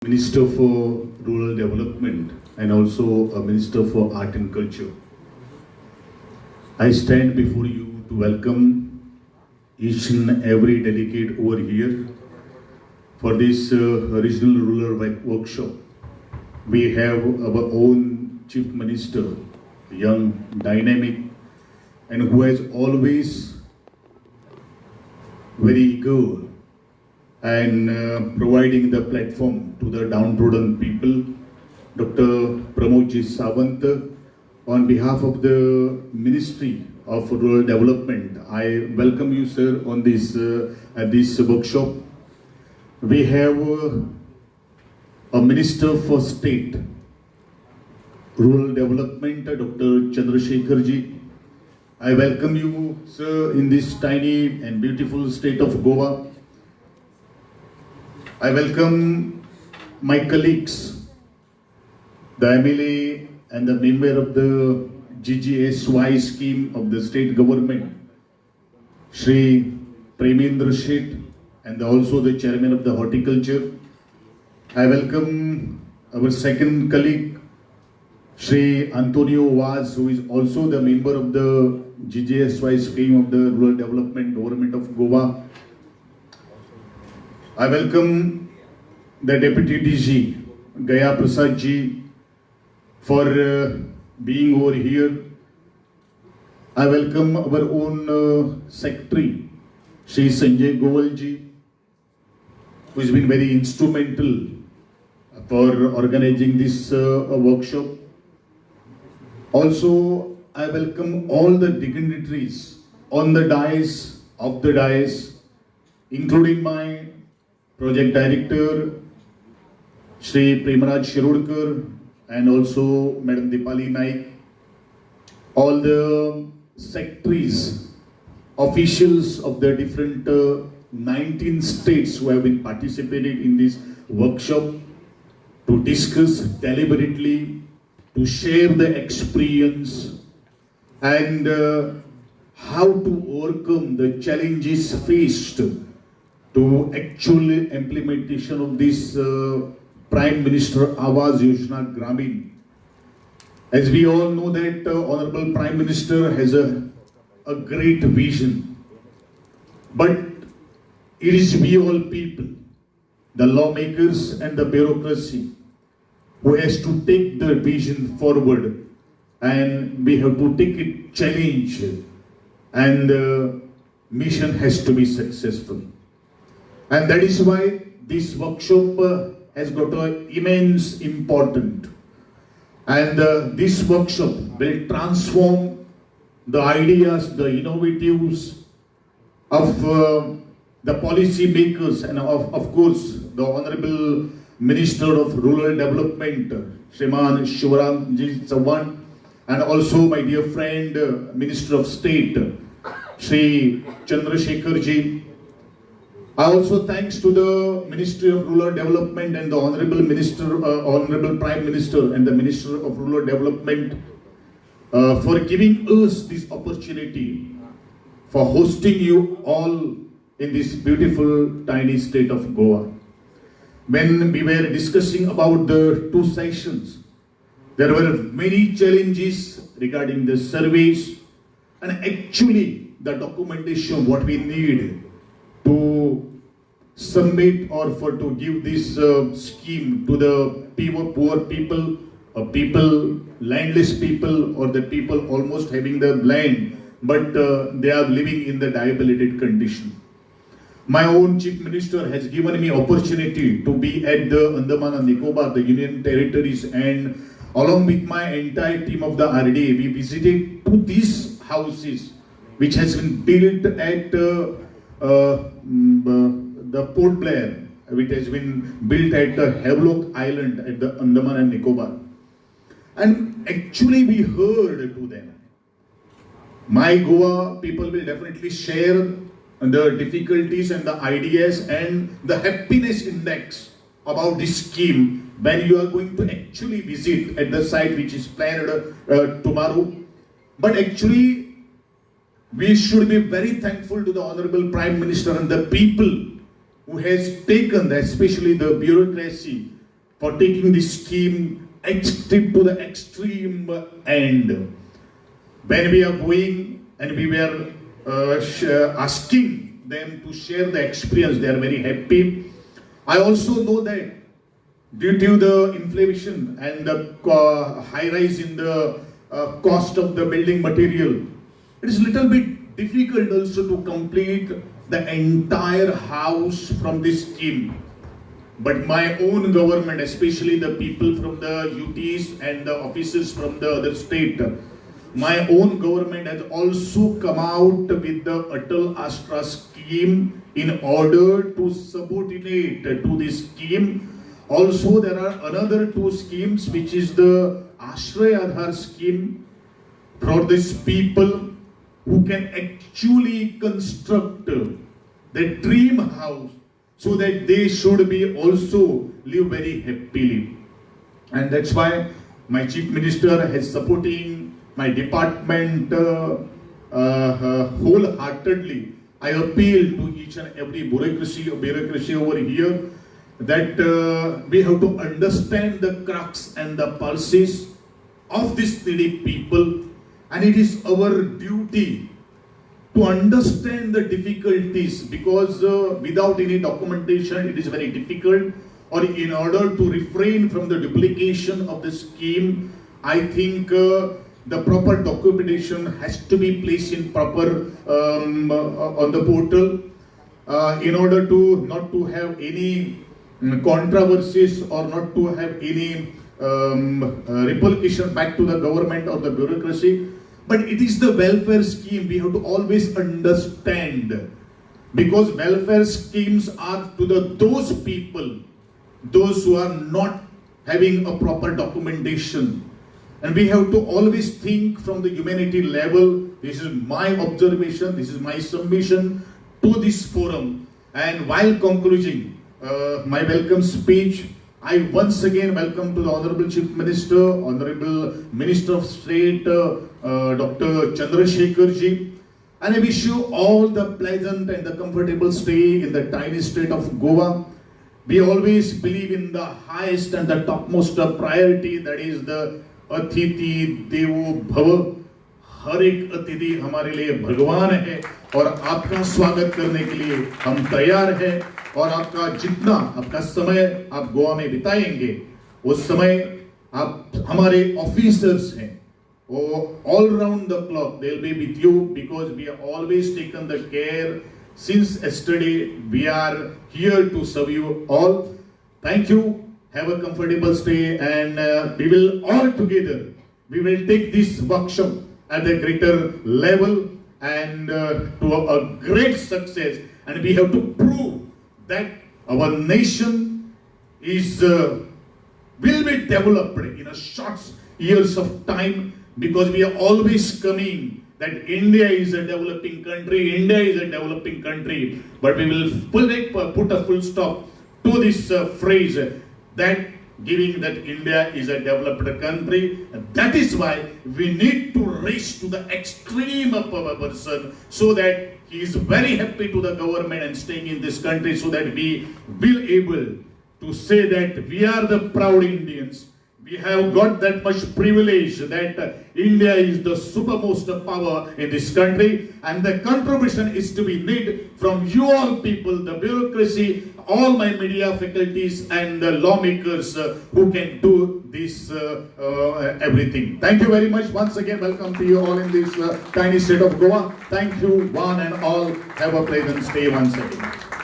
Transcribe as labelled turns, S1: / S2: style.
S1: Minister for Rural Development and also a Minister for Art and Culture. I stand before you to welcome each and every delegate over here for this regional rural workshop. We have our own Chief Minister, young, dynamic, and who has always very eager and providing the platform to the downtrodden people, Dr. Pramodji Sawant. On behalf of the Ministry of Rural Development, I welcome you, sir, on this at this workshop. We have a Minister for State Rural Development, Dr. Chandrasekharji. I welcome you, sir, in this tiny and beautiful state of Goa. I welcome my colleagues, the MLA and the member of the GGSY scheme of the state government, Shri Premendra Sheth, and also the chairman of the horticulture. I welcome our second colleague, Shri Antonio Vaz, who is also the member of the GGSY scheme of the rural development government of Goa. I welcome the Deputy DG, Gaya Prasad ji, for being over here. I welcome our own Secretary, Shri Sanjay Goel ji, who has been very instrumental for organizing this workshop. Also, I welcome all the dignitaries on the dais, of the dais, including my Project Director, Shri Premaraj Shirudkar, and also Madam Dipali Naik, all the secretaries, officials of the different 19 states who have been participated in this workshop to discuss deliberately, to share the experience and how to overcome the challenges faced to actual implementation of this Prime Minister Awas Yojana Gramin. As we all know that Honorable Prime Minister has a great vision, but it is we all people, the lawmakers and the bureaucracy, who has to take the vision forward, and we have to take it challenge, and the mission has to be successful. And that is why this workshop has got an immense importance. And this workshop will transform the ideas, the innovatives of the policy makers and of course the Honorable Minister of Rural Development, Shriman Shivaramji Chauhan, and also my dear friend, Minister of State, Shri Chandrasekharji. I also thanks to the Ministry of Rural Development and the Honorable Minister, Honorable Prime Minister and the Minister of Rural Development for giving us this opportunity for hosting you all in this beautiful tiny state of Goa. When we were discussing about the two sessions, there were many challenges regarding the surveys and actually the documentation what we need to submit or for to give this scheme to the poor people, or landless people, or the people almost having the land but they are living in the debilitated condition. My own Chief Minister has given me opportunity to be at the Andaman and Nicobar, the Union Territories, and along with my entire team of the RDA, we visited to these houses which has been built at the Port Blair, which has been built at the Havelock Island at the Andaman and Nicobar. And actually we heard to them. My Goa people will definitely share the difficulties and the ideas and the happiness index about this scheme when you are going to actually visit at the site which is planned tomorrow. But actually, we should be very thankful to the Honorable Prime Minister and the people who has taken, especially the bureaucracy, for taking this scheme extreme to the extreme end. When we are going and we were asking them to share the experience, they are very happy. I also know that due to the inflation and the high rise in the cost of the building material, it is a little bit difficult also to complete the entire house from this scheme. But my own government, especially the people from the UTs and the officers from the other state, my own government has also come out with the Atal Ashra scheme in order to subordinate to this scheme. Also, there are another two schemes, which is the Ashray Aadhar scheme for these people who can actually construct their dream house so that they should be also live very happily. And that's why my Chief Minister is supporting my department wholeheartedly. I appeal to each and every bureaucracy over here that we have to understand the crux and the pulses of these needy people, and it is our duty to understand the difficulties, because without any documentation it is very difficult, or in order to refrain from the duplication of the scheme, I think the proper documentation has to be placed in proper on the portal in order to not to have any controversies or not to have any repercussion back to the government or the bureaucracy. But it is the welfare scheme we have to always understand, because welfare schemes are to those people, those who are not having a proper documentation. And we have to always think from the humanity level. This is my observation, this is my submission to this forum. And while concluding my welcome speech, I once again welcome to the Honorable Chief Minister, Honorable Minister of State, Dr. Chandrasekhar ji, and I wish you all the pleasant and the comfortable stay in the tiny state of Goa. We always believe in the highest and the topmost priority, that is the अतिथि देवो भव. हर एक अतिथि हमारे लिए भगवान है और आपका स्वागत करने के लिए हम तैयार हैं. और आपका जितना आपका समय आप गोवा में बिताएंगे, उस समय आप हमारे ऑफिसर्स हैं, all round the clock they'll be with you, because we have always taken the care since yesterday. We are here to serve you all. Thank you. Have a comfortable stay, and we will all together, we will take this workshop at a greater level and to a great success. And we have to prove that our nation is will be developed in a short years of time, because we are always coming that India is a developing country, India is a developing country, but we will put a full stop to this phrase, that giving that India is a developed country. And that is why we need to reach to the extreme of our person, so that he is very happy to the government and staying in this country, so that we will able to say that we are the proud Indians. We have got that much privilege that India is the supermost power in this country, and the contribution is to be made from you all people, the bureaucracy, all my media faculties and the lawmakers who can do this everything. Thank you very much. Once again, welcome to you all in this tiny state of Goa. Thank you one and all. Have a pleasant stay once again.